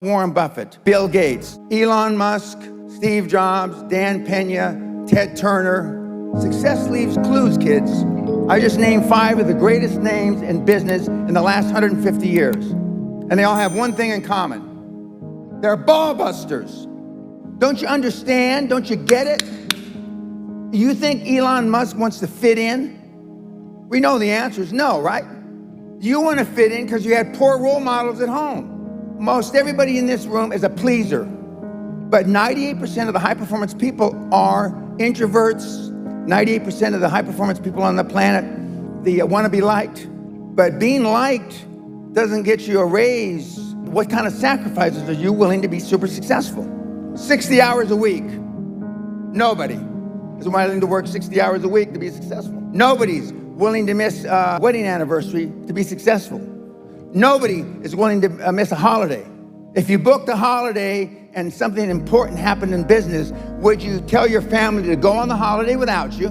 Warren Buffett, Bill Gates, Elon Musk, Steve Jobs, Dan Peña, Ted Turner. Success leaves clues, kids. I just named 5 of the greatest names in business in the last 150 years. And they all have one thing in common. They're ball busters. Don't you understand? Don't you get it? You think Elon Musk wants to fit in? We know the answer is no, right? You want to fit in because you had poor role models at home. Most everybody in this room is a pleaser, but 98% of the high-performance people are introverts. 98% of the high-performance people on the planet, they want to be liked. But being liked doesn't get you a raise. What kind of sacrifices are you willing to be super successful? 60 hours a week. Nobody is willing to work 60 hours a week to be successful. Nobody's willing to miss a wedding anniversary to be successful. Nobody is willing to miss a holiday. If you booked a holiday and something important happened in business, would you tell your family to go on the holiday without you?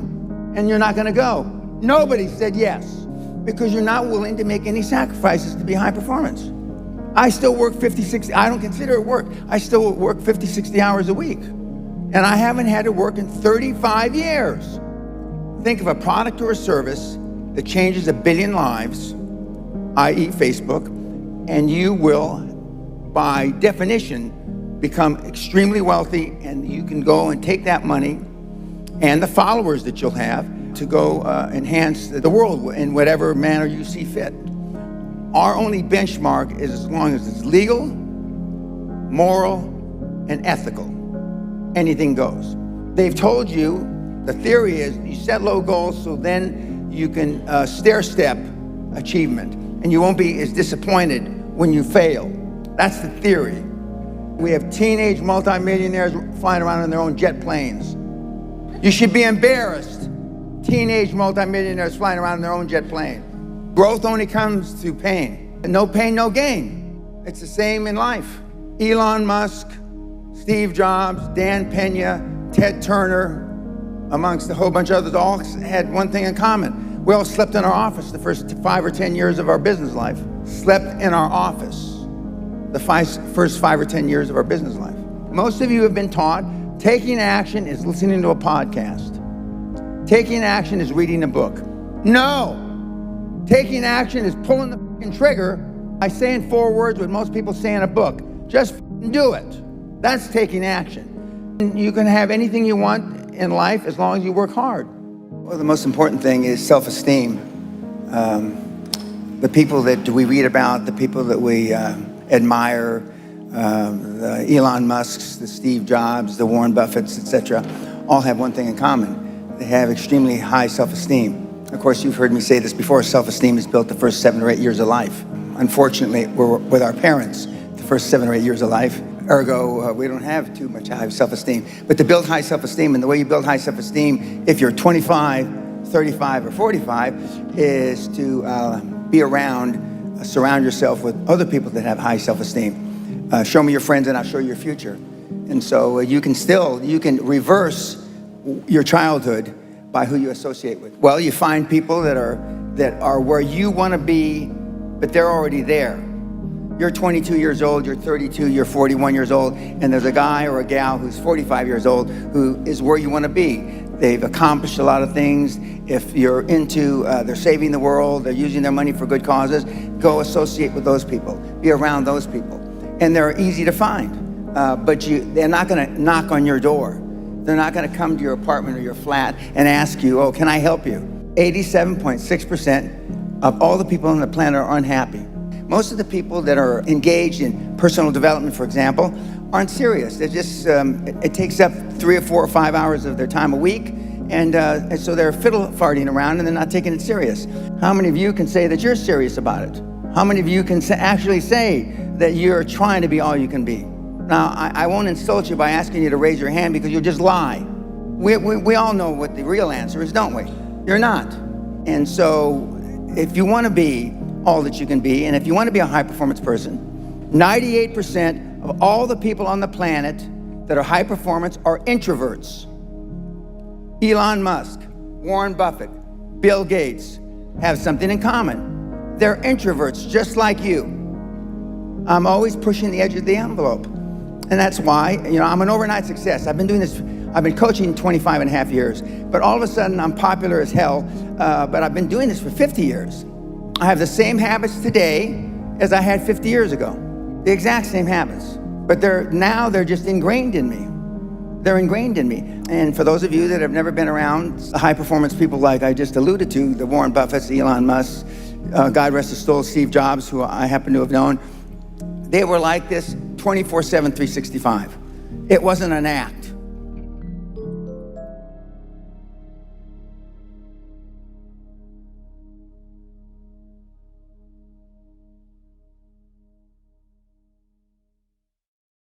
And you're not going to go. Nobody said yes, because you're not willing to make any sacrifices to be high performance. I still work 50, 60, I don't consider it work. I still work 50, 60 hours a week. And I haven't had to work in 35 years. Think of a product or a service that changes 1 billion lives, i.e. Facebook, and you will, by definition, become extremely wealthy, and you can go and take that money and the followers that you'll have to go enhance the world in whatever manner you see fit. Our only benchmark is as long as it's legal, moral, and ethical. Anything goes. They've told you, the theory is you set low goals so then you can stair-step achievement, and you won't be as disappointed when you fail. That's the theory. We have teenage multimillionaires flying around in their own jet planes. You should be embarrassed. Teenage multimillionaires flying around in their own jet plane. Growth only comes through pain. No pain, no gain. It's the same in life. Elon Musk, Steve Jobs, Dan Peña, Ted Turner, amongst a whole bunch of others, all had one thing in common. We all slept in our office the first 5 or 10 years of our business life. Slept in our office the first 5 or 10 years of our business life. Most of you have been taught taking action is listening to a podcast. Taking action is reading a book. No! Taking action is pulling the fucking trigger by saying 4 words what most people say in a book. Just do it. That's taking action. And you can have anything you want in life as long as you work hard. Well, the most important thing is self-esteem. The people that we read about, the people that we admire, the Elon Musks, the Steve Jobs, the Warren Buffetts, etc., all have one thing in common. They have extremely high self-esteem. Of course, you've heard me say this before, self-esteem is built the first 7 or 8 years of life. Unfortunately, we're with our parents the first 7 or 8 years of life. Ergo, we don't have too much high self-esteem. But to build high self-esteem, and the way you build high self-esteem, if you're 25, 35, or 45, is to be around, surround yourself with other people that have high self-esteem. Show me your friends and I'll show you your future. And so you can reverse your childhood by who you associate with. Well, you find people that are where you want to be, but they're already there. You're 22 years old, you're 32, you're 41 years old, and there's a guy or a gal who's 45 years old who is where you want to be. They've accomplished a lot of things. If you're into, they're saving the world, they're using their money for good causes, go associate with those people. Be around those people. And they're easy to find, but they're not going to knock on your door. They're not going to come to your apartment or your flat and ask you, oh, can I help you? 87.6% of all the people on the planet are unhappy. Most of the people that are engaged in personal development, for example, aren't serious. They're just, it takes up 3 or 4 or 5 hours of their time a week, and so they're fiddle farting around and they're not taking it serious. How many of you can say that you're serious about it? How many of you can actually say that you're trying to be all you can be? Now, I won't insult you by asking you to raise your hand because you'll just lie. We all know what the real answer is, don't we? You're not. And so if you want to be all that you can be, and if you want to be a high-performance person, 98% of all the people on the planet that are high performance are introverts. Elon Musk, Warren Buffett, Bill Gates have something in common. They're introverts just like you. I'm always pushing the edge of the envelope. And that's why, I'm an overnight success. I've been coaching 25 and a half years, but all of a sudden I'm popular as hell, but I've been doing this for 50 years. I have the same habits today as I had 50 years ago. The exact same habits. But they're just ingrained in me. They're ingrained in me. And for those of you that have never been around high performance people like I just alluded to, the Warren Buffetts, Elon Musk, God rest his soul, Steve Jobs, who I happen to have known, they were like this 24/7, 365. It wasn't an act.